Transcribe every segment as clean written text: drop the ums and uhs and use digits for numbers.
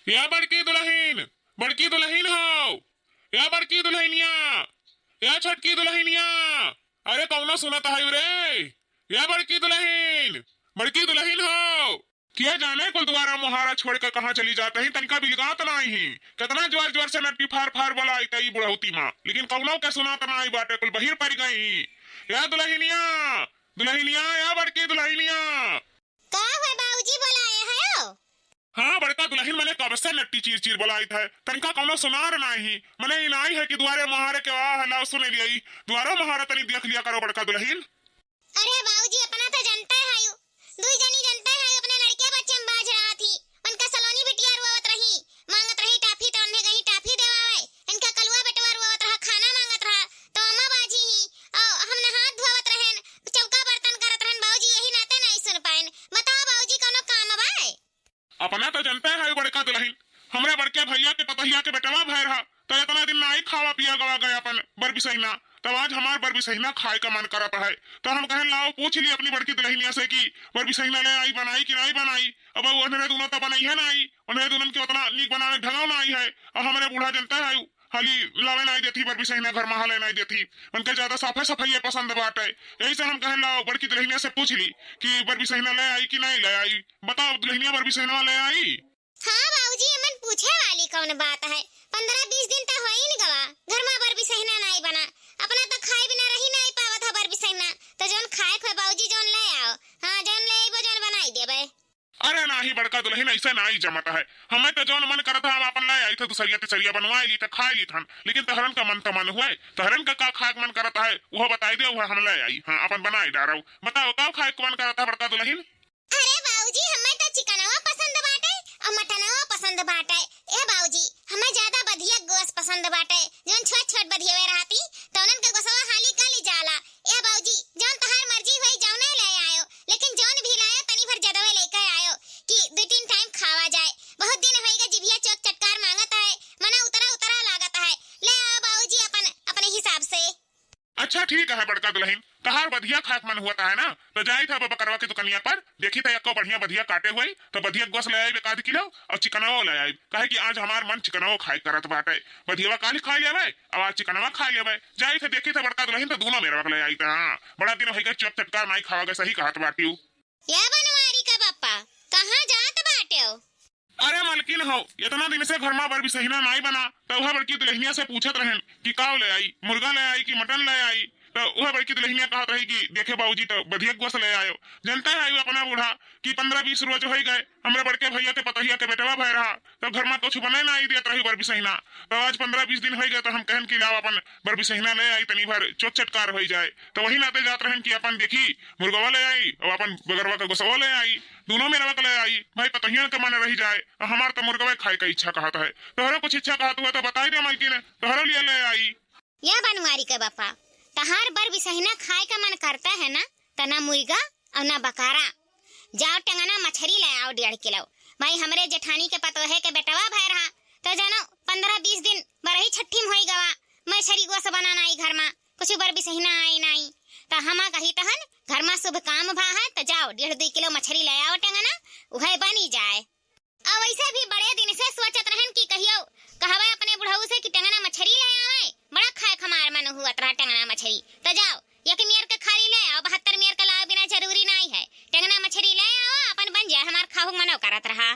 या बड़की दुल्हन हो, या बड़की दुल्हनिया, या छटकी दुल्हनिया। अरे कौनो सुनत है रे? या बड़की दुल्हन हो। क्या जाने कुल द्वारा मुहारा छोड़ कर कहाँ चली जाते हैं, तनिका बिलगात नहीं ही। कितना जोर जोर से नट्टी फार फार बोलाई तई बुढ़ौती माँ, लेकिन कौनो के सुनात नहीं बाटे, कुल बहिर पड़ गई। या दुल्हनिया, दुल्हनिया, या बड़की दुल्हनिया। का है बाबूजी बुलाए हैं? हाँ बड़का दुल्हन मैंने कब से नट्टी चीर चीर बुलाई था, तनिका कौनो सुनार नहीं। मैंने इनाई है कि द्वारे मुहारे के वाह ना सुने लिया, द्वारा मुहारा तनी देख लिया करो बड़का दुल्हन। अरे बाबूजी अपना तो जनता है यू, दुई जनी जनता है अपने लड़के बच्चे में बाज रहा थी। उनका सलोनी बिटिया रोवत रही, मांगत रही टाफी, तो उन्हें गई टाफी देवावे। इनका कलवा बेटवा रोवत रहा, खाना मांगत रहा, तो अम्मा बाजी ही और हमने हाथ धोवत रहन, चौका बर्तन करत रहन। बाबूजी यही नाते नहीं सुन पाएन। बताओ बाबूजी कौनो काम बाए? अपना तो जनता है बड़का दुल्हन, हमरे बड़के भैया के पतहिया के बेटवा भय रहा, तो इतना दिन नहीं खावा पिया गवा गया अपन बरबी सहीना। तब आज हमार बरबी सहीना खाए का मन करत है, तो हम कहें लाओ पूछ ली अपनी बड़की दुल्हनिया से कि बरबी सहीना ले आई बनाई कि नहीं बनाई। अब उन्हें दोनों तो बनाई है नहीं, उन्हें दोनों के उतना नीक बनाने ढंगाव नहीं है। और हमारे बूढ़ा जनता है हाली लावे नहीं देती बरबी सहीना, घर में हाले नहीं देती, उनके ज्यादा साफे सफाई पसंद बाटे। यही से हम कहें लाओ बड़की दुल्हनिया से पूछ ली कि बरबी सहीना ले आई कि नहीं ले आई। बताओ दुल्हनिया बरबी सहीना ले आई? हाँ बाबूजी मन पूछे वाली कौन बात है। 15-20 दिन तो हो ही नहीं गवा, घर में बरबी सहीना नहीं बना। अपना तो खाए बिना रही नहीं पावत है बरबी सहीना, तो जोन खाए खोए बाबूजी जोन ले आओ। हाँ जोन ले आइबो जोन बनाई देबे। अरे नहीं बड़का दुल्हन ऐसे नहीं जमता है, हमें तो जोन मन करता हम अपन ले आई थे दूसरिया तिसरिया बनवाई ली तो खाई ली थन, लेकिन तहरन का मन तो मन हुआ, तहरन का खाए मन करता है वो बताई दे, वो हम ले आई। हाँ अपन बनाई डारो, बताओ का खाए को मन करता है बड़का दुल्हन? अरे बाबूजी हमें तो चिकनवा पसंद बाटे और मटनवा पसंद बाटे। ए बाबूजी हमें ज्यादा बढ़िया गोश्त पसंद बाटे, जोन छोट छोट बढ़िया रहती तो उनन के गोशवा हाली काली जाला। ए बाबूजी जोन तहार मर्जी होई जौने ले आयो, लेकिन जोन भी लायो तनी भर जदवे लेके आयो कि 2-3 टाइम खावा जाए। बहुत दिन होइगा जिभिया चोक चटकार मांगत है, मना उतरा उतरा लागत है। ले आओ बाबूजी अपने हिसाब से। अच्छा ठीक है बड़का दुल्हन, तहार बढ़िया खाए मन हुआ है ना, तो जाई था बकरवा की दुकानिया पर, देखी था एको बढ़िया बढ़िया काटे हुए, तो बढ़िया गोश्त ले आई 1 किलो और चिकनवा ले आई। कहे कि आज हमार मन चिकनवा खाए करत बाटे, बढ़िया काली खा लेवे और आज चिकनवा खा लेवे। जाई था देखी था बड़का दुल्हन, तो दोनों मेरे ले आई था। हाँ बड़ा दिन होइगा चोक चटकार नहीं खावा गए, सही कहत बाटी। या बनवारी का पप्पा कहाँ जात बाटे हो? अरे मलकिन हो, इतना दिन से घर में बरबी सहीना नहीं बना, तो वह बड़की दुल्हनिया से पूछत रहन कि काव ले आई, मुर्गा ले आई कि मटन ले आई। तो वह बड़की दुल्हनिया कहत रही कि देखे बाबूजी तो बढ़िया गोश्त ले आयो। जनता है अपना बूढ़ा कि 15-20 रोज हो गए, हमरे बड़के भैया के पतहिया के बेटवा भय रहा, तो घर में कुछ बने नहीं देत रही बरबी सहीना। तो आज 15-20 दिन हो गए, तो हम कहन कि लाओ अपन बरबी सहीना ले आई, तनी भर चोक चटकार हो जाए। तो वही नाते जात रहन कि अपन देखी मुर्गवा ले आई और अपन बगरवा का गोसवा ले आई, दोनों मेरा ले आई। भाई पतहिया के मन रही जाए, हमार तो मुर्गवा खाए का इच्छा कहता है, तोहरा कुछ इच्छा कहत हुआ तो बताई दे मलकिन, तोहरा लिए ले आई। या बनवारी के बापा तहार बरबी सहीना खाए का मन करता है ना, तो ना मुर्गा और ना बकारा, जाओ टंगना मछली ले आओ 1.5 किलो। भाई हमरे जेठानी के पतोहे के बेटवा भय रहा, तो जानो 15-20 दिन बरही छठी में होई गवा, मैं छरी गोस बनाना आई घर में, कुछ बरबी सहीना आई नहीं। तो हमा कही तहन घर में शुभ काम भा है, तो जाओ 1.5-2 किलो मछली ले आओ टंगना, वह बनी जाए। और वैसे भी बड़े दिन से सोचत रहन कि कहियो कहवे अपने बुढ़ऊ से कि टंगना मछली ले आवे, बड़ा खाए खमार मन हुआ तरा टंगना मछली। तो जाओ 1 मियर के खाली ले आओ, 72 मियर का लाओ बिना जरूरी नहीं है, टंगना मछली ले आओ अपन बन जाए, हमार खाहू मनो करत रहा।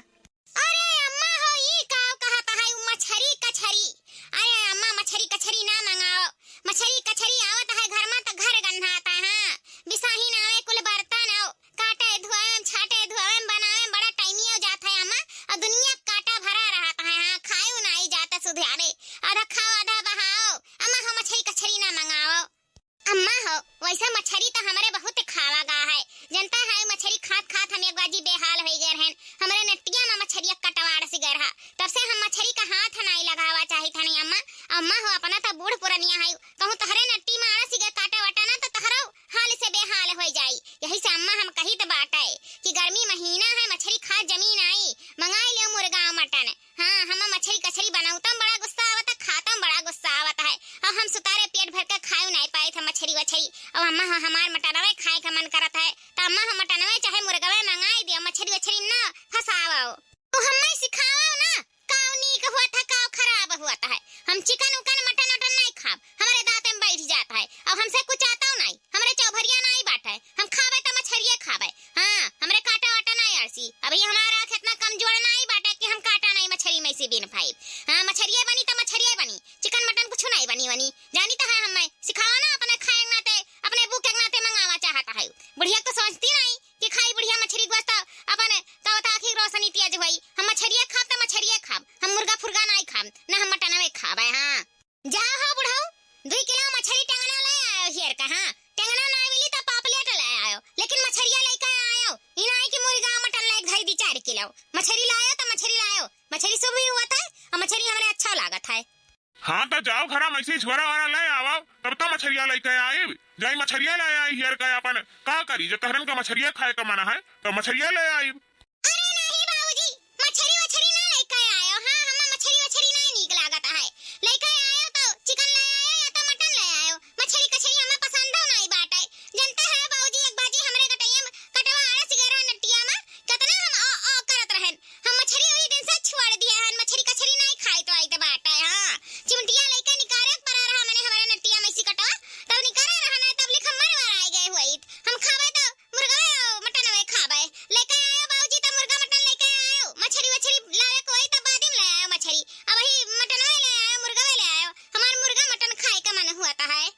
अरे अम्मा हो ई काव कहता है मछली कछरी? अरे अम्मा मछली कछरी ना मंगाओ, मछली कछरी आवत है घर में तो घर गन्हाता है, बिसाही ना आवे कुल बर्तन आओ, काटे धोए छाटे धोए बनावे बड़ा टाइम हो जाता है अम्मा, और दुनिया काटा भरा रहता है। हाँ खाए नहीं जाता सुधारे, आधा खाओ आधा बहाओ। अम्मा हो मछली कछरी ना मंगाओ। अम्मा हो वैसे मछली तो हमारे बहुत खावा गा है, जनता है मछली खात खात हम एक बाजी बेहाल हो गए हैं, हमारे नटिया में मछलिया कटवाड़ से गए रहा, तब से हम मछली का हाथ नहीं लगावा चाहे था नहीं। अम्मा अम्मा हो अपना तो बूढ़ पुरानिया है, कहूँ तहरे नट्टी में आड़ा सिगे काटा वाटा ना तो तहरो हाल से बेहाल हो जाई। यही से अम्मा हम कही तो बात है कि गर्मी महीना है, मछली खा जमीन आई, मंगाई ले मुर्गा मटन। हाँ हम मछली कछली बनाऊतम बड़ा गुस्सा आवता, खातम बड़ा गुस्सा आवता है, और हम सुतारे पेट भर कर खाए नहीं पाए थे मछली वछली। और अम्मा हो हमार मटनवे खाए का मन करत है, तो अम्मा हम मटनवे चाहे मुर्गवे मंगाई दियो, मछली वछली ना फसाओ। तो हमें सिखाओ ना कैसे बिन पाई। हाँ मछरिया बनी तो मछरिया बनी, चिकन मटन कुछ नहीं बनी बनी। जानी तो है हमें सिखावा ना अपने खाए नाते, अपने भूख के नाते मंगावा चाहता है। बुढ़िया तो समझती नहीं कि खाई बुढ़िया मछली गोश्त अपने तो आखिर रोशनी तेज हुई। हम मछरिया खाब तो मछरिया खाब, हम मुर्गा फुर्गा नहीं खाब ना, हम मटन में खाब। हाँ जाओ हो बुढ़ाऊ 2 किलो मछली टेंगना ले आयो हियर का। हाँ टेंगना ना मिली तो पापलेट ले आयो, लेकिन मछरिया लेके आयो ई नहीं कि मुर्गा मटन ले धई दी 4 किलो। मछली लायो तो मछली लायो, मछली सब ही हुआ था और मछली हमारे अच्छा लागत है। हाँ तो जाओ घरा में झोरा वारा ले आओ, तब तो मछरिया लेके आए। जाई मछरिया ले आई हियर का अपन का करी, जब तहरन का मछरिया खाए का मना है तो मछरिया ले आई। अरे नहीं बाबूजी मछली वछली ना लेके आयो। हाँ हम मछली नहीं नीक लागत है। लेके आयो तो चिकन ले आयो या तो मटन ले आयो, मछली कछली हमें पसंद नहीं बाटे। जानते हैं बाबूजी एक बाजी हमरे कटैया में कटवा आया सिगरा नटिया में कितना हम ओ करत रहन। हम मछली वही दिन से छोड़ दिया है, मछली कछली नहीं खाई तो आई तो बाटे। हां चिमटिया लेके निकारे पर रहा मैंने हमारे नटिया में सी कटवा तब निकारे रहा नहीं तब लिख मर आ गए हुई। हम खावे तो मुर्गा मटन में खावे। लेके आयो बाबूजी तो मुर्गा मटन लेके आयो, मछली वछली लावे कोई तो बाद में ले आयो मछली। अब वही मटन ले आयो मुर्गा ले आयो, हमार मुर्गा मटन खाए का मन हुआ है।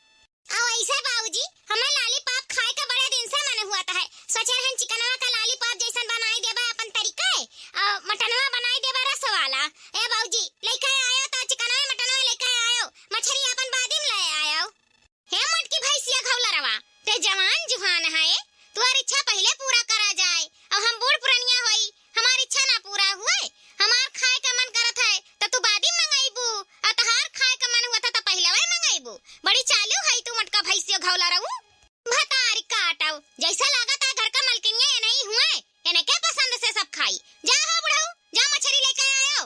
अब ऐसे बाबूजी हमें लॉलीपॉप खाए का बड़े दिन से मन हुआ है। सोचे रहन चिकनवा का लॉलीपॉप जैसन बनाई देबा अपन तरीका है और मटनवा बनाई देबा रस वाला। ए बाबूजी लेके आयो तो चिकनवा मटनवा लेके आयो, मछली अपन बाद में ले आयो। हे मटकी भैंसिया घौलरवा ते जवान जुहान है, तुहार इच्छा पहले पूरा करा जाए। अब हम बूढ़ पुरनिया होई, हमारी इच्छा ना पूरा हुए, हमार खाए का मन करत है तो तू बाद में मंगाईबू और तहार खाए का मन हुआ था तो पहले वही मंगाईबू। बड़ी चालू है तू मटका भैंसिया घौलरऊ। भतारी काटाऊ जैसा लागत है घर का मलकिनिया ये नहीं हुए, इन्हें क्या पसंद से सब खाई। जा हो बुढ़ाऊ जा मछली लेके आयो।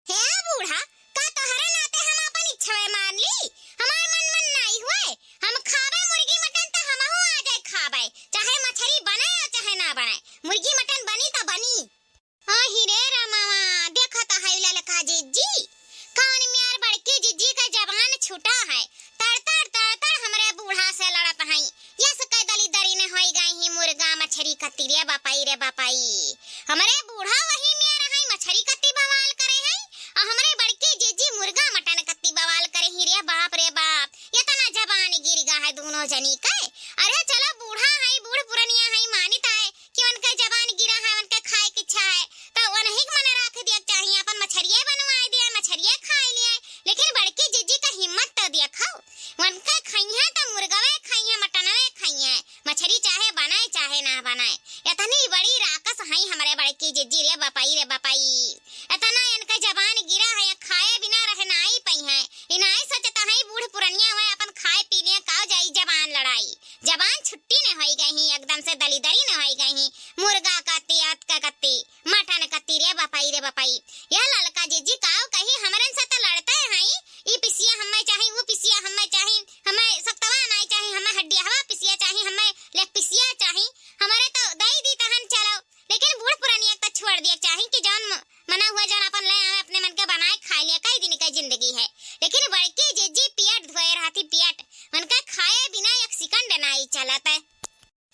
हे बूढ़ा का तोहरे नाते हम अपन इच्छा मान ली, हमार मन नहीं हुए। हम खावे मुर्गी मटन तो हमहू आ जाए खावे, चाहे मछली बने या चाहे ना बने, मुर्गी मटन बनी तो बनी। ओ हिरे रामावा देखा तो है ललका जीजी कौन मियार बड़की जीजी का जबान छूटा है। तड़ हमरे बूढ़ा से लड़त है। यस कई दली दरी ने होई गई ही मुर्गा मछली कत्ती रे बापाई। हमरे बूढ़ा वही मियार है मछली कत्ती बवाल करे है और हमरे बड़की जीजी मुर्गा मटन कत्ती बवाल करे ही रे बाप। इतना जबान गिर गा है दोनों जनी के। अरे चलो बूढ़ा है बूढ़ पुरनिया है मानिता है कि उनका जबान गिरा है, उनका खाए की इच्छा है तो उन्हीं मन रख दिया चाहिए, अपन मछरिये बनवाए दिया मछरिये खाए लिए। लेकिन बड़की जीजी का हिम्मत तो देखो, उनका खाइए तो मुर्गावे खाइए मटनवे खाइए, मछली चाहे बनाए चाहे ना बनाए। इतनी बड़ी राकस है हमारे बड़की जीजी रे बापाई। इतना इनका जबान गिरा है खाए बिना रहना ही पई है। इनाई सोचता है बूढ़ पुरनिया हुए अपन खाए पीने का जाई जबान लड़ाई, जबान छुट्टी न होई गई एकदम से दली दरी न होई गई। मुर्गा कत्ती अत का कत्ती मटन कत्ती रे बापाई। यह ललका जीजी काव कही हमरन से तो लड़ते हैं ई पिसिया हमें चाहिए वो पिसिया हमें चाहिए, हमें सख्तवा नहीं चाहिए, हमें हड्डी हवा पिसिया चाहिए, हमें लेग पिसिया चाहिए। हमारे तो दई दी तहन चलो, लेकिन बूढ़ पुरानी एक तो छोड़ दिया चाहिए कि जान मना हुआ जान अपन ले आवे अपने मन के बनाए खा लिया। कई दिन की जिंदगी है, लेकिन बड़की जीजी पियट धोए रहती पियट उनका खाए बिना एक सेकंड नहीं चलता है।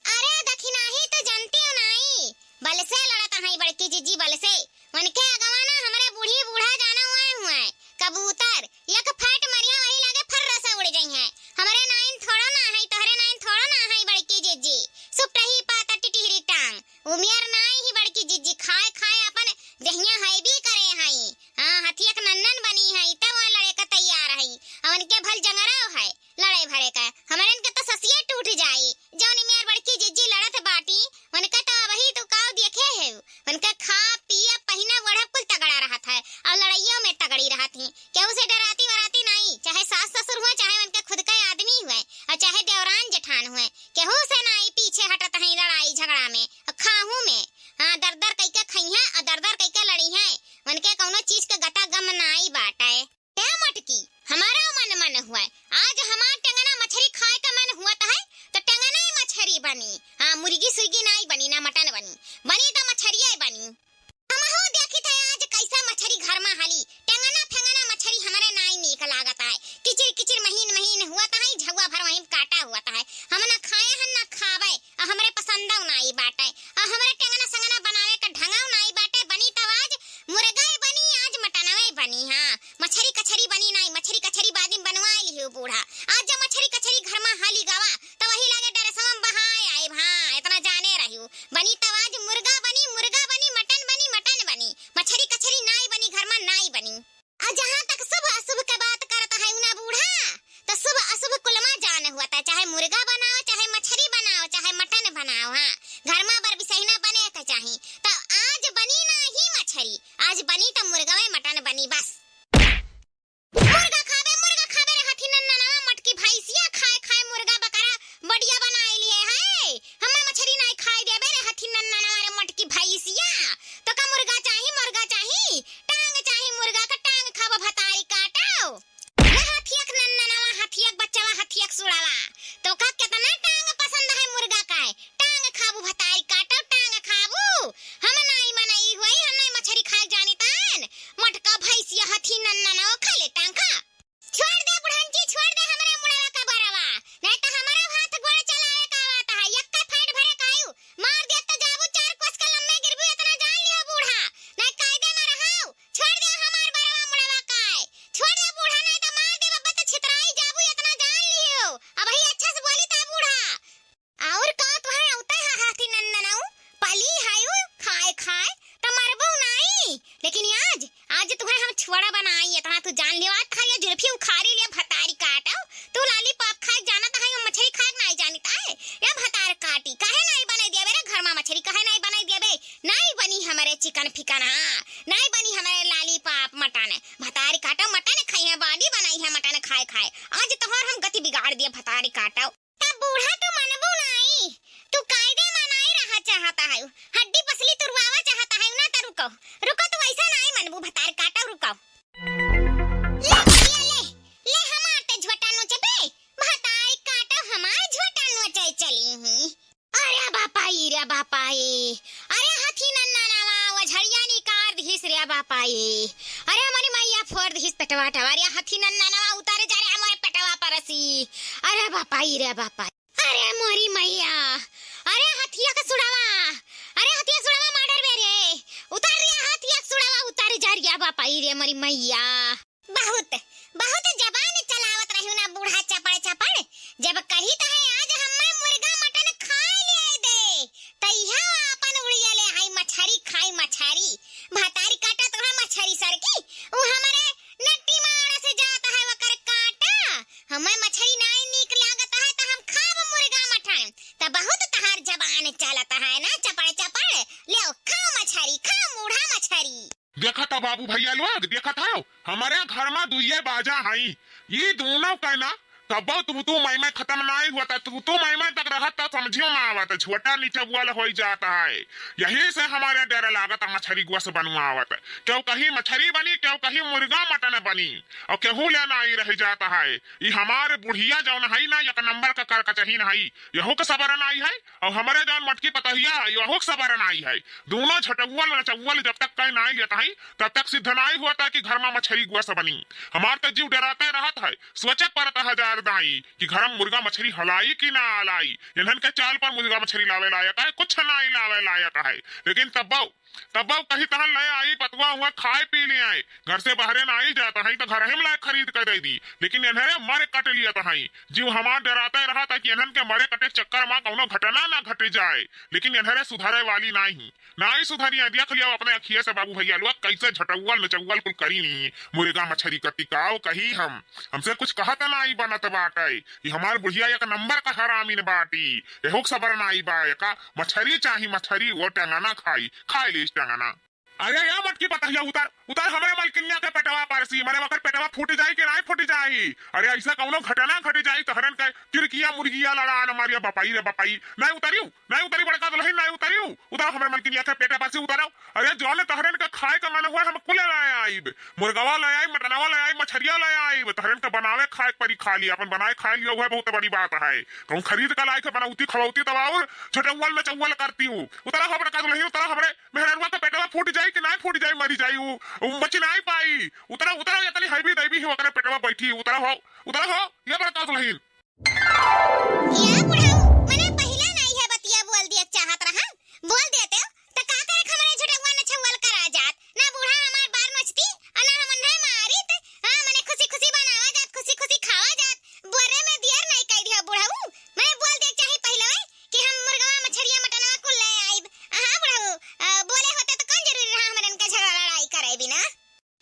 अरे दखिना ही तो जानती हो नहीं बल से लड़ता है बड़की जीजी बल से। उनके अगवाना हमारे बूढ़ी बूढ़ा जाना हुआ है कबूतर एक फट मरिया वही लगे फर्र से उड़ गई है। हमारे नाइन थोड़ा ना है तोहरे नाइन थोड़ा ना है बड़की जीजी सुपटही पाता टिटिहरी टांग उमियर नाई ही बड़की जीजी खाए अपन दहिया है भी करे है। हां हथिया के नन्नन बनी है तब वो लड़े का तैयार है और उनके भल जंगराव है लड़े भरे का। हमारे इनके तो ससिया टूट जाई जौन मियार बड़की जीजी लड़त बाटी उनका तो वही तो काव देखे है। उनका खा पिया पहिना बड़ा कुल तगड़ा रहा था और लड़ाइयों में तगड़ी रहा थी, केहू से डराती वराती नहीं, चाहे सास ससुर हुए चाहे उनके खुद के आदमी हुए और चाहे देवरान जेठान हुए, केहू से नहीं पीछे हटत है लड़ाई झगड़ा में और खाहू में। हां दर कई के खइया और दर कई के लड़ी है, उनके कौनो चीज के गता गम नहीं बाटे। हे मटकी हमारा मन हुआ आज हमार टेंगना मछली खाए का मन हुआ है तो टेंगना ही मछली बनी। हां मुर्गी सुर्गी नहीं बनी ना मटन बनी तो मछरिया बनी। हमहू देखी थे आज कैसा मछली घर में हाली टेंगना मछली हमारे नाई नीक लागत है। किचिर महीन हुआ है झगुआ भर वहीं काटा हुआ है। हम ना खाए हन ना खावे और हमरे पसंद नहीं बाटे और हमरे टेंगना संगना बनावे का ढंगाव नहीं बाटे। बनी तो आज मुर्गा बनी आज मटनवे बूढ़ा। आज जब मछरी कछरी घर में हाली गावा तो वही लागे डरसम बहाए आए हां इतना जाने रहियो बनी तब आज मुर्गा बनी मटन बनी मछरी कछरी नाई बनी घर में नाई बनी। और जहां तक शुभ अशुभ के बात करता है ना बूढ़ा तो शुभ अशुभ कुल में जाने हुआ था, चाहे मुर्गा बनाओ चाहे मछरी बनाओ चाहे मटन बनाओ हां घर में बर बिसहिना बने के चाही। तो आज बनी ना ही मछरी, आज बनी तो मुर्गा में मटन बनी बस। मुर्गा खाबे रे हथी नन्ना मटकी भैंसिया खाए मुर्गा बकरा बढ़िया बनाए लिए है। हमें मछरी नहीं खाए देबे रे हथी नन्ना रे मटकी भैंसिया। तो का मुर्गा चाही टांग मुर्गा का टांग खाबो भताई काटो रे हथियक नन्ना हथियक बच्चावा हथियक सुड़ावा। तो का कितना टांग पसंद है मुर्गा का टांग खाबू भताई काटो टांग खाबू। हम नहीं मनाई हुई हम नहीं मछरी खाए जानी तान मटका भैंसिया हथी नन्ना खा ले टांग खा। छोड़ दे बुढ़न जी छोड़ दे हमरे मुड़वा का बरावा नहीं तो हमारा हाथ गोड़ चलावे का आता है एक का फाइट भरे कायू मार दे तो जाबू 4 कोस का लम्बे गिरबू इतना जान लियो बूढ़ा नहीं कायदे में रहाओ। छोड़ दे हमार बरावा मुड़वा का छोड़ दे बूढ़ा नहीं तो मार दे बब्बा तो छितराई जाबू इतना जान लियो। अब ही अच्छा से बोली ता बूढ़ा और का तो है उता है हाथी नन्ना पली हायू खाए तो मरबू नहीं। लेकिन आज तुम्हें हम छोड़ा बनाई इतना तू जान लियो आज खाया जुल्फी उखाड़ी ले भतारी काटो तू लालीपॉप खाए जाना था हम मछली खाए नहीं जानी ताए या भतार काटी काहे नहीं बनाई दिया मेरे घर में मछली काहे नहीं बनाई दिया बे नहीं बनी हमारे चिकन फिकन नहीं बनी हमारे लालीपॉप मटन भतारी काटो मटन खाई बॉडी बनाई है मटन खाए आज तुम्हार हम गति बिगाड़ दिए भतारी काटो। तब बूढ़ा तू मनबू नहीं तू कायदे मनाई रहा चाहता है हड्डी पसली तुरवावा चाहता है ना तो रुको तू ऐसा नहीं मनबू भतार काटो रुको ले हमार ते झोटा नोचे बे भताई काटो हमार झोटा नोचे चली ही। अरे बापाई अरे हाथी नन्ना नावा वो झड़िया निकार दिस रे बापाई अरे हमारी मैया फोड़ दिस पेटवा टवारिया हाथी नन्ना नावा उतारे जा रे हमारे पेटवा परसी। अरे बापाई अरे मोरी मैया अरे हथिया का सुड़ावा माडर बेरे उतार रे हथिया सुड़ावा उतारे जा रिया बापाई रे मोरी मैया। बहुत जबान चलावत रहियो ना बूढ़ा चपड़ जब कही त है आज हम्मे मुर्गा मटन खा ले दे तइहा अपन उड़िया ले हाई मछरी खाई मछरी भतारी काटा तो मछरी सर की उ हमारे नट्टी मारा से जाता है वकर काटा हमें मछरी नहीं नीक लागत है तो हम खाब मुर्गा मटन त बहुत तहार जबान चलता है ना चपड़ ले खा मछरी खा मूढ़ा मछरी। देखा था बाबू भैया लोग देखा था हमारे घर में दुइये बाजा हई ये दोनों कहना तब तू मैं खत्म नहीं हुआ था तू मैं तक रहा था समझियो ना आवत छोटा नीचे बुआल हो जाता है। यही से हमारे डर लागत मछरी गोस बनवावत क्यों कहीं मछरी बनी क्यों कहीं मुर्गा मटन बनी और केहू लेना आई रह जाता है। ये हमारे बुढ़िया जौन है ना एक नंबर का कर कचही नहीं यहू के सबरन आई है और हमारे जौन मटकी पतहिया है यहू के सबरन आई है। दोनों छटुअल नचुअल जब तक कहीं नहीं लेता है तब तक सिद्ध नहीं हुआ था कि घर में मछरी गोस बनी। हमारे तो जीव डराते रहता है सोचक पड़ता है दाई कि घर में मुर्गा मछली हलाई कि ना हलाई इन्हन के चाल पर मुर्गा मछली लावे लायक है कुछ नहीं लावे लायक है। लेकिन तब कहीं तहन ले आई पतवा हुआ खाए पी ले आए घर से बाहर ना आई जाता है तो घर ही में खरीद कर दे दी। लेकिन इन्हें मरे कट लिया था जीव हमार डराते रहा था कि इन्हन के मरे कटे चक्कर में कौनो घटना ना घट जाए। लेकिन इन्हें सुधारे वाली नहीं सुधारी देख लिया अपने अखिए से बाबू भैया लोग कैसे झटुअल नचुअल कुल करी नहीं मुर्गा मछली का टिकाओ कही हमसे कुछ कहता नहीं बनत बाटे ये हमार बुढ़िया एक नंबर का हरामीन बाटी एहो सबर नहीं बायका मछली चाही मछली वो टंगाना खाई ली टंगाना। अरे या मटकी पतहिया उतार हमारे मलकिनिया के पेटवा परसी मरे वकर पेटवा फूट जाई कि नहीं फूट जाई। अरे ऐसा कौनो घटना घट जाई तो हरन के किरकिया मुर्गिया लड़ान मारिया बापाई रे बापाई नहीं उतारी बड़का दुल्हन नहीं उतारियो उतार हमारे मलकिनिया के पेटे परसी उतारो। अरे जौन तहरन के खाए का मन हुआ हम कुले लाए आईब मुर्गवा ले आई मटनवा ले आई मछरिया ले आई तहरन के बनावे खाए परी खा लिया अपन बनाए खा लिया हुआ बहुत बड़ी बात है। कहूं खरीद कर लाई के बनाउती खवाउती तब और छटुअल में चौअल करती हूँ उतारा हो बड़का दुल्हन उतारा हमारे मेहरनवा के पेटवा फूट जाई कि नहीं फूट जाई मरी जाई वो बच नहीं पाई उतरा या तनी हैवी दैवी ही वकरे पेटवा बैठी उतरा हो ये बड़का दुल्हन या बुढ़ाऊ मने पहले नहीं है बतिया बोल दिया चाहत रहा बोल देते तो का करे हमारे झटुआ न छवल करा जात ना बूढ़ा हमार बार नचती और ना हमन है मारी हां मने खुशी खुशी बनावा जात खुशी खुशी खावा जात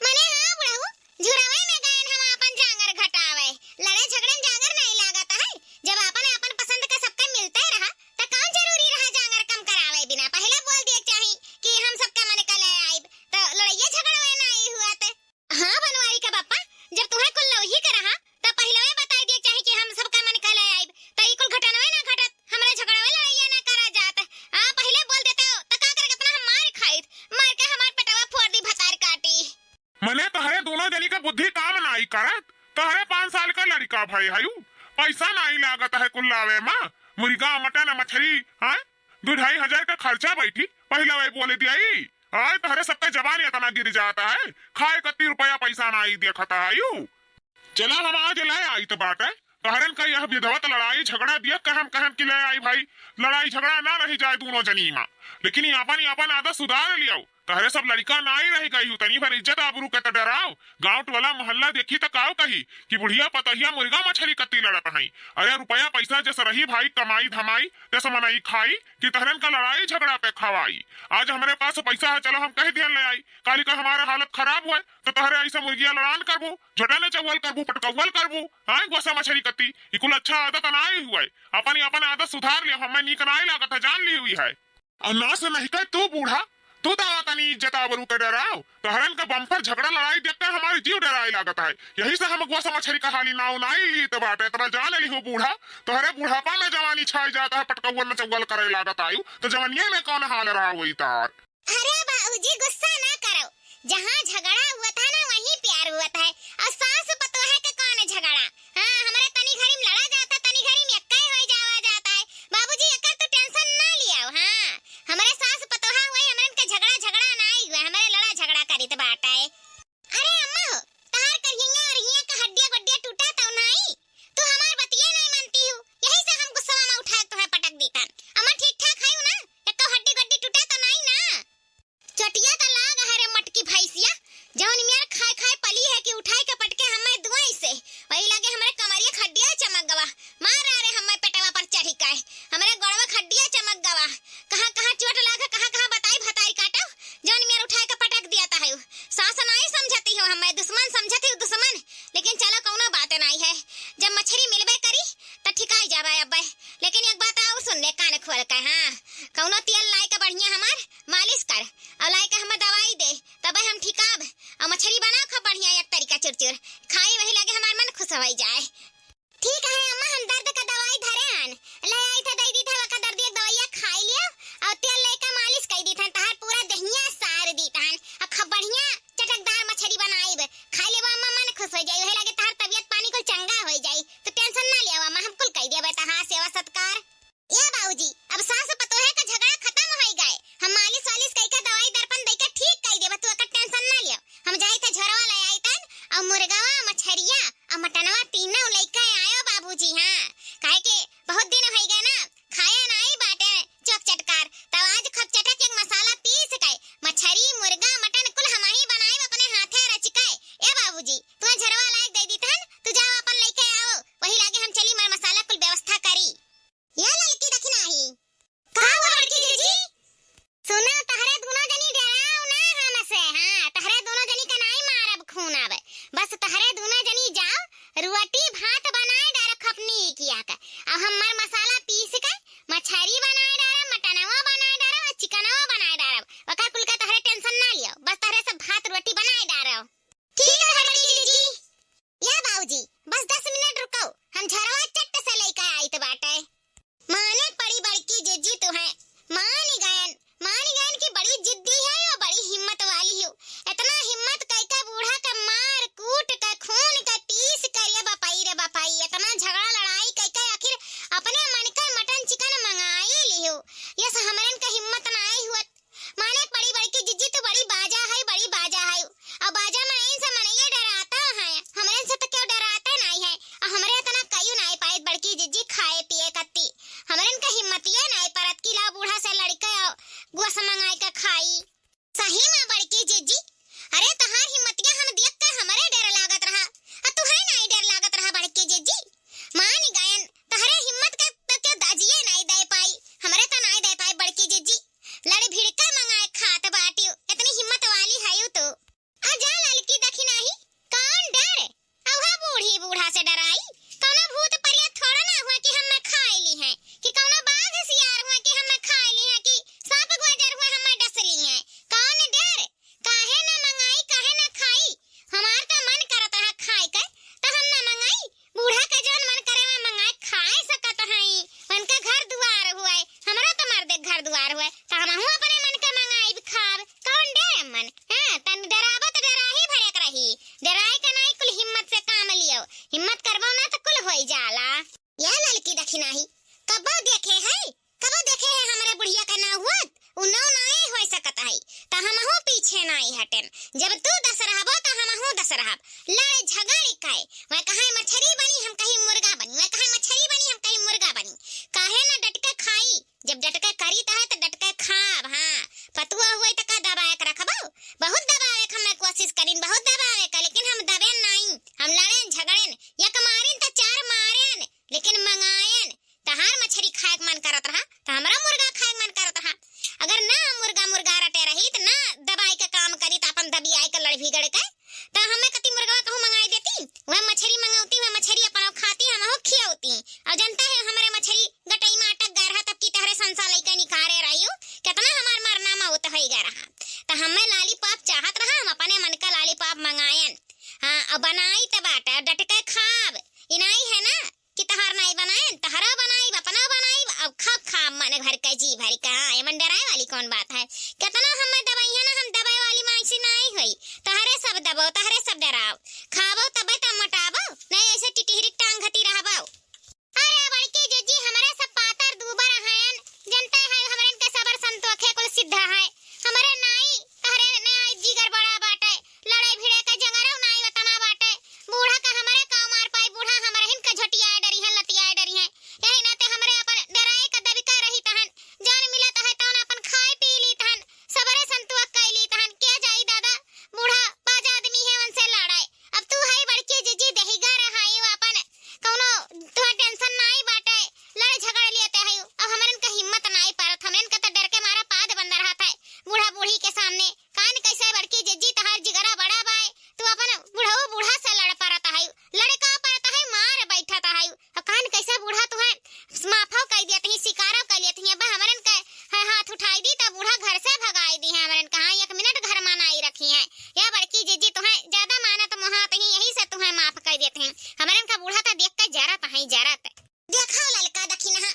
मने हाँ बुढ़ऊ, झुरवे में गए हम अपन जांगर घटावे, लड़े झगड़े में जांगर नहीं लागत है। जब अपन पसंद का सबका मिलते रहा तो कौन जरूरी रहा जांगर कम करावे बिना। पहले बोल दिए चाहिए कि हम सबका मन का ले आइब तो लड़ाइया झगड़वे नहीं हुआ थे। हाँ बनवारी का बापा, जब तुम्हें कुल लौही का रहा तो पहले ही बता दिए चाहिए कि हम सबका मन का ले आइब तो ई कुल घटनवे ना घटत, हमरा झगड़वे लड़ाइया ना करा जात। हां पहले बोल देते हो तो का करके इतना हम मार खाइत, मार के हमार पेटवा फोड़ दी भतार काटी। मने तहरे दोनों जनी का बुद्धि काम नहीं करत। तहरे 5 साल का लड़का भाई हयू, पैसा नहीं लागत है कुल लावे मां, मुर्गा मटन मछली हां 2-2.5 हजार का खर्चा बैठी। पहले वही बोले दियाई आय तहरे सबका जवान इतना गिर जाता है, खाए 31 रुपया पैसा नहीं देखता हयू। चला हम आज ले आई तो बात है कहरन का यह विधवत लड़ाई झगड़ा दिया कहम कहम की ले आई भाई। लड़ाई झगड़ा ना रही जाए दोनों जनी मां, लेकिन अपन आदत सुधार लियो। तहरे सब लड़का ना ही रही गई तनी भर इज्जत आबरू के तो डराओ। गाँव टोला मोहल्ला देखी तो काव कही कि बुढ़िया पतहिया मुर्गा मछली कत्ती लड़त है। अरे रुपया पैसा जैसे रही भाई कमाई धमाई जैसे मनाई खाई कि तहरन का लड़ाई झगड़ा पे खवाई। आज हमारे पास पैसा है, चलो हम कह दिया ले आई, काली का हमारा हालत खराब हुआ तो तहरे ऐसा मुर्गिया लड़ान करबू, झोटा ने चौवल करबू, पटकौवल करबू, हाँ गोसा मछली कत्ती कुल अच्छा आदत नहीं हुआ। अपन आदत सुधार लिया, हमें नीक नहीं लागत है, जान ली हुई है। और ना से नहीं कह तू बूढ़ा, तू दावा तनी इज्जत आबरू के डराओ। तहरन का बम्पर झगड़ा लड़ाई देखकर हमारी जीव डराई लागत है। यही से हम गोसा मछली का हाली नाव नहीं ली तो बाटे तरा जान ली हो बूढ़ा। तोहरे बुढ़ापा में जवानी छाई जाता है, पटकौवल में चौवल करे लागत आयु तो जवानिया में कौन हाल रहा हुई तार। अरे बाबूजी गुस्सा ना करो, जहाँ झगड़ा हुआ था ना वहीं प्यार हुआ था। और सास पतोह के कौन झगड़ा, हाँ हमारे तनी घरी में लड़ा जाता, तनी घरी में एक्का हो जाता है। बाबूजी एकर तो टेंशन ना लिया। हाँ हमारे सास पतोहा हुए, हमरन के झगड़ा नहीं हुआ, हमारे लड़ा झगड़ा करी तो बात है। अरे अम्मा हो तार कर हिंगा और हिंगा का हड्डियां गड्डियां टूटा तो नहीं, तू हमार बतिया नहीं मानती हो, यही से हम गुस्सा में उठा के तुम्हें पटक देता। अम्मा ठीक ठाक है ना, एक हड्डी गड्डी टूटा तो नहीं ना। चटिया का लाग है रे मटकी भैंसिया, जौन मियां खाए खाए पली है कि उठाए के पटके हमें दुआई से वही लगे हमारे कमरिया खड्डिया चमक गवा। मार रे हमें पेटवा पर चढ़ी के हमारे गोड़वा खड्डिया चमक गवा। कहां कहां चोट लागे कहां कहां बताई भताई काटो, जौन मियां उठाए के पटक दिया था। सास नहीं समझती हो, हमें दुश्मन समझती हो दुश्मन, लेकिन चलो कौनो बात नहीं है। जब मछली मिलबे करी तो ठिकाई जाबे अब्बे। लेकिन एक बात और सुन ले कान खोल के, हाँ कौनो तेल लाई के बढ़िया हमार मालिश कर और लाई के हमें दवाई दे तबे हम ठिकाब। और मछली बना खा बढ़िया एक तरीका चुरचुर खाई वही लगे हमार मन खुश हो जाए। ठीक है अम्मा, हम दर्द का दवाई धरे हन ले आई था, दे दी था वका दर्द एक दवाइया खाई लियो और तेल लेके मालिश कर दी था, तहार पूरा दहिया सार दी था। अखा बढ़िया चटकदार मछली बनाई खाई लेबा अम्मा, मन खुश हो जाई, वही लगे तहार तबीयत पानी को चंगा हो जाई। तो टेंशन ना लिया अम्मा, हम कुल कह दिया बेटा। हाँ सेवा सत्कार। या बाबूजी अब सास पतोहे का झगड़ा खत्म हो गए, हम मालिश वालिश कई का दवाई दर्पण दे के ठीक कर देबा, तू का टेंशन ना लियो। हम जाई था झरवा ले आई तन और मुर्गावा मछरिया और मटनवा तीनों लेके आयो बाबूजी। हाँ काहे के बहुत दिन हो गए ना खाया नहीं बाटे चौक चटकार, तब आज खप चटक एक मसाला पीस के मछरी मुर्गा मटन कुल हम ही बनाए अपने हाथे रचके। ए बाबूजी तू झरवा लायक दे दी थन, तू जाओ अपन लेके आओ, वही लागे हम चली मर मसाला कुल व्यवस्था करी। या लड़की देखी नहीं का वो लड़की जी सुना, तहरे दोनों जनी डराओ ना हमसे। हाँ तहरे दोनों जनी का नहीं मारब खून आवे, बस तहरे दोनों जनी जाओ रोटी भात बनाए डार खपनी किया का, अब हम मर मसाला पीस के मछली बनाए डार, मटनवा बनाए डार और चिकनवा बनाए डार, वका कुल का तहरे टेंशन ना लियो, बस तहरे सब भात रोटी बनाए डार। ठीक है लड़की जी। या बाबूजी बस 10 मिनट रुको, हम झरवा चट से लेके आई तो बाटे। माने पड़ी बड़की जिज्जी तो है, मान गयन की बड़ी जिद्दी है और बड़ी हिम्मत वाली हो। इतना हिम्मत कई का बूढ़ा का मार कूट का खून का पीस कर ये बापाई रे बापाई, इतना झगड़ा लड़ाई कई का आखिर अपने मन का मटन चिकन मंगाई लियो। ये हमरन का हिम्मत नहीं हुआ। माने पड़ी बड़की जिज्जी तो बड़ी बाजा है, बड़ी बाजा है और बाजा में इनसे मनैया डराता है, हमरन से तो क्यों डराता नहीं है। और हमरे इतना कई नहीं पाए बड़की जिज्जी खाए पिए कत्ती, हमरन का हिम्मतिया नहीं परत की ला बूढ़ा से लड़का गोस मंगाई का खाई। सही में बड़की जिज्जी, अरे तहार हिम्मत से रहा लड़ झगड़ काहे मैं कहा मछली बनी हम कहीं मुर्गा बनी मैं कहा मछली बनी हम कहीं मुर्गा बनी काहे ना डटके खाई जब डटके करी ता है तो डटके खाब हां पतुआ हुई त का दबाए के रखबो बहुत दबाए के हम कोशिश करिन बहुत दबाए के लेकिन हम दबे नहीं हम लड़ेन झगड़ेन एक मारिन त चार मारेन लेकिन मंगायन तहार मछली खाए के मन करत रहा त हमरा मुर्गा खाए के मन करत रहा अगर ना मुर्गा मुर्गा रटे रही त ना दबाई के काम करी त अपन दबियाई के लड़ भिगड़ के त हमें कति मुर्गा कहूं मंगाई देती वह मछली मंगाउती वह मछली अपन खाती हम हो खियाउती और जनता है हमारे मछली गटई में अटक गए रहा तब की तहरे संसा लइका निकारे रहियो कितना हमार मरना में होत होई गए रहा त हमें लॉलीपॉप चाहत रहा हम अपने मन का लॉलीपॉप मंगायन हां अब बनाई त बाटा डटके खाब इनाई है ना कि तहार नहीं बनाए तहरा बनाई अपना बनाई अब खाब मन भर के जी भर का एमन डराए वाली कौन बात है कितना हमें दवाई है ना हम दवाई वाली माइसी नहीं होई तहरे सब दबो तहरे सब डराओ खाबो तबे त मटाबो नहीं ऐसे टिटिहरी टांग घती रहबो अरे बड़के जजी हमारे सब पातर दूबर हयन जनता है हमरन के सबर संतोखे कुल सिद्धा है हमारे नाई तहरे ने जिगर बड़ा बाटे लड़ाई भिड़े का जंगरो नाई वतना बाटे बूढ़ा का हमारे का मार पाई बूढ़ा हमारे हिन का झटिया डरी है लतिया डरी है यही नाते हमरे अपन डराए का दबिका रही तहन जान मिलत है तहन अपन खाए पी ली तहन सबरे संतोख कैली तहन क्या जाई दादा बूढ़ा बाज आदमी है उनसे लड़ाई अब तू है बड़के जजी दहीगा रहाई अपन कौनो तू टेंशन नाई बाटे लड़ झगड़ लेते है अब हमरन का हिम्मत नाई पारत हमरन का तो डर के मारा पाद बंद रहता है बूढ़ा बूढ़ी के सामने कान कैसे बड़की जज्जी तहार जिगरा बड़ा बाय तू अपन बूढ़ा बूढ़ा से लड़ पारता है लड़का पारता है मार बैठता है अब कान कैसे बूढ़ा तू है माफा कह देते हैं शिकारा कर लेते हैं अब हमरन का हाथ उठाई दी तो बूढ़ा घर से भगाई दी है हमरन कहां एक मिनट घर मानाई रखी है या बड़की जज्जी तो है ज्यादा मानत मोहत ही यही से तुम्हें माफ कर देते हैं हमरन का बूढ़ा तो देख के जरत है जरत देखो ललका दखी ना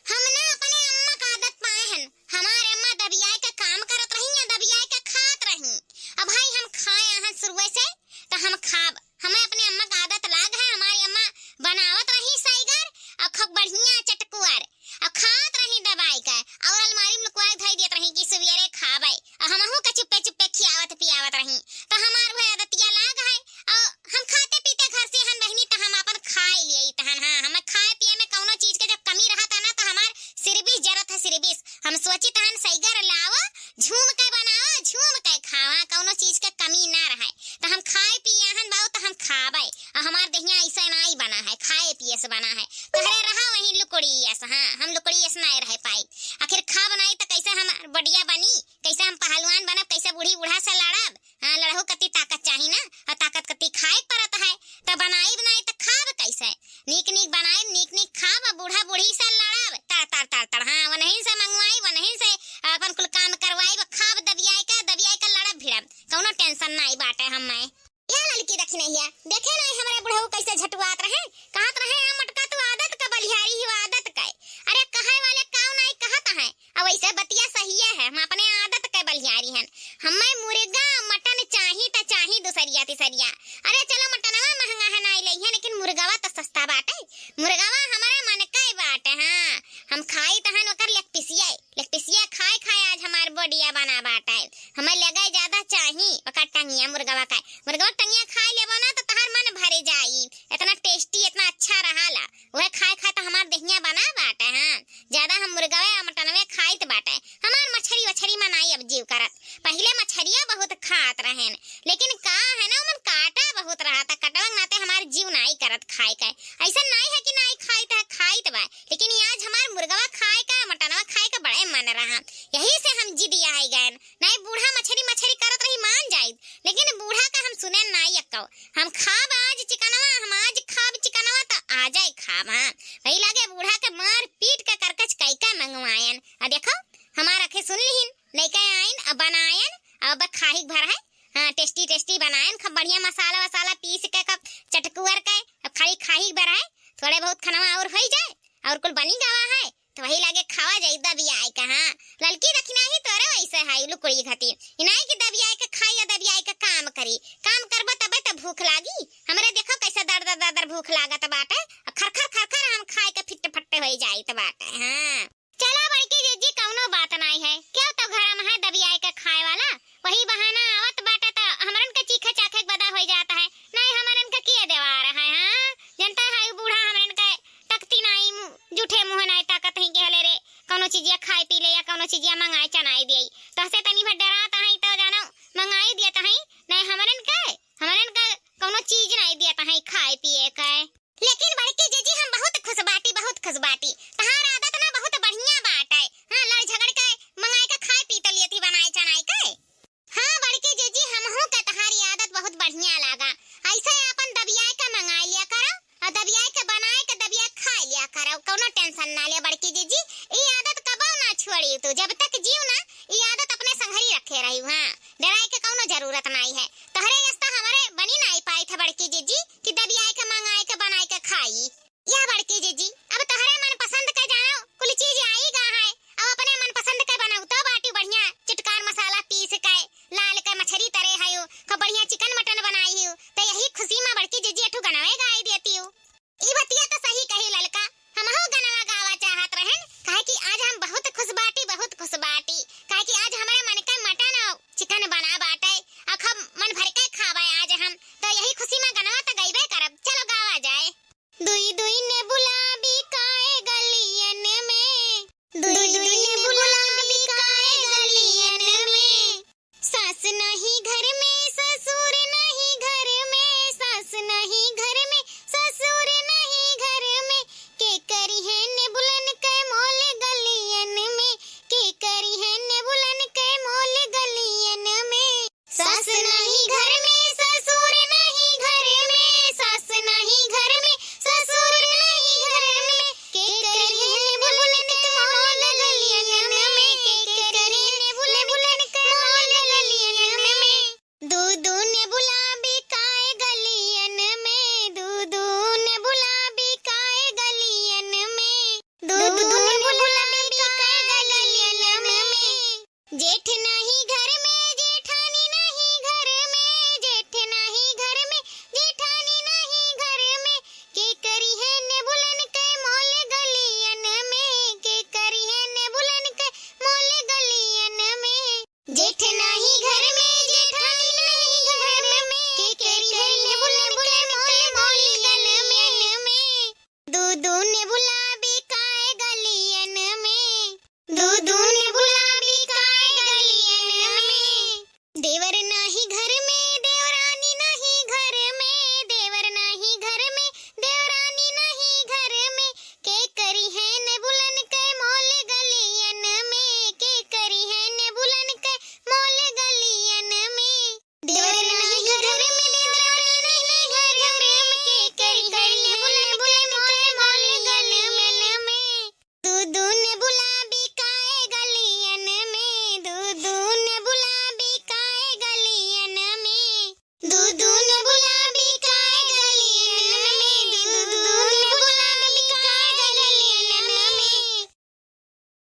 हमने अपने अम्मा का आदत पाए हैं हमारे अम्मा दबियाई का काम करत रही है दबियाई का खात रही अब भाई हम खाए हैं शुरू से तो हम खाब हमें अपने अम्मा का आदत लाग है हमारी अम्मा बनावत रही साइगर और खूब बढ़िया चटकुआर और खात रही दबाई का और अलमारी में लुकवा धई देत रही कि सवेरे खाबे और हमहु का चुप्पे चुप्पे खियावत पियावत रही तो हमार भई आदतिया लाग है और हम खाते पीते घर से हन बहनी तो हम अपन खाए लिए तहन हां हम खाए पिए में कौनो चीज के जब कमी रहता ना तो हमार सिरबिस जरत है सिरबिस हम सोची तहन सईगर लावा झूम के बनावा झूम के खावा कौनो चीज के कमी ना रहे तो हम खाए पिए हन बाऊ तो हम खाबे और हमार देहिया ऐसा नहीं बना है खाए पिए से बना है तहरे रहा वही लुकड़ी ऐसा हां हम लुकड़ी ऐसा नहीं रह पाई आखिर खा बनाई तो कैसे हम बढ़िया बनी कैसे हम पहलवान बनब कैसे बूढ़ी बूढ़ा से लड़ब हां लड़हु कति ताकत चाहिए ना और ताकत कति खाए परत है तो बनाई बनाई तो खाब कैसे नीक नीक बनाए नीक नीक खाब बूढ़ा बूढ़ी से लड़ब तार तार हां वनही से मंगवाई वनही से अपन कुल काम करवाई खाब दबियाई का लड़ब भिड़ब कौनो टेंशन नहीं बाटे हम मैं या लड़की देखी नहीं है देखे नहीं हमारे बुढ़ऊ कैसे झटुआत रहे कहत रहे आ मटका तू आदत का बलिहारी हो आदत का अरे कहे वाले काऊ नहीं कहत है अब ऐसे बतिया सही है हम अपने आदत के बलिहारी हैं हमें मुर्गा मटन चाही दूसरिया तीसरिया अरे चलो मटनवा महंगा है नहीं लई है लेकिन मुर्गावा तो सस्ता बाटे मुर्गावा हमारे मन का बाटे हां हम खाई तहन ओकर लेग खाए आज हमार बॉडीया बना बाटे हमें लगे ज्यादा चाही ओकर टंगिया मुर्गावा टंगिया खाए लेबो ना तो तहार मन भरे जाई इतना टेस्टी इतना अच्छा रहाला वह खाए तो हमार देहिया बना बाटे हां ज्यादा हम मुर्गावे मटनवे खाइत बाटे हमार मछरी मनाई अब जीव करत पहले मछरिया बहुत खात रहेन लेकिन का है ना मन काटा बहुत रहा था कटवा नाते हमार जीव नहीं करत खाए का ऐसा नहीं है कि नहीं खाइत बा लेकिन आज हमार मुर्गावा खाए का मटनवा खाए का बड़े मन रहा यही से हम जिद आई गए नहीं बूढ़ा मछरी करत रही मान जाई लेकिन बूढ़ा का हम सुने नहीं अक्कौ हम खाब आज चिकनवा हम आज खाब चिकनवा तो आ जाए खाब हां वही लागे बूढ़ा के मार पीट के करकच कैका मंगवायन आ देखो हमार आंखें सुन लीन लेके आइन अब बनायन अब खाही भर है हां टेस्टी बनायन खूब बढ़िया मसाला पीस के कब चटकुआर के अब खाली खाही भर है थोड़े बहुत खनवा और हो जाए और कुल बनी गवा है तो वही लागे खावा जाई दबियाई का हां लड़की रखना ही तोरे वैसे है लुकड़ी खातिर इनाई की दबियाई के खाई दबियाई का काम करी काम करबो तबे तो भूख लागी हमरे देखो कैसे दर भूख लागत बाटे खर हम खाए के फिट फट्टे हो जाई त बाटे हां चला बड़की जज्जी कौनो बात नहीं है क्यों तो घर में है दबियाई के खाए वाला वही बहाना आवत बाटे तो हमरन के चीखे चाखे बदा हो जाता है चीजिया मंगाई चनाई दियई तहसे तनी भर डरात हई तो जानो मंगाई दियत हई नहीं हमरन का कोनो चीज नहीं दियत हई खाए पिए के। लेकिन बड़की जीजी हम बहुत खुश बाटी तहार आदत ना बहुत बढ़िया बाट है। हां लड़ झगड़ के मंगाई के खाए पी तो लियती बनाई चनाई के। हां बड़की जीजी हमहू के तहारी आदत बहुत बढ़िया लागा। ऐसे अपन दबियाई के मंगाई लिया करो और दबियाई के बनाए के दबिया खाए लिया करो, कोनो टेंशन ना ले बड़की जीजी। ई आदत कबो ना छोड़ी तू, जब तक जीव ना ई आदत अपने संघरी रखे रही। हां डराए के कोनो जरूरत नहीं है।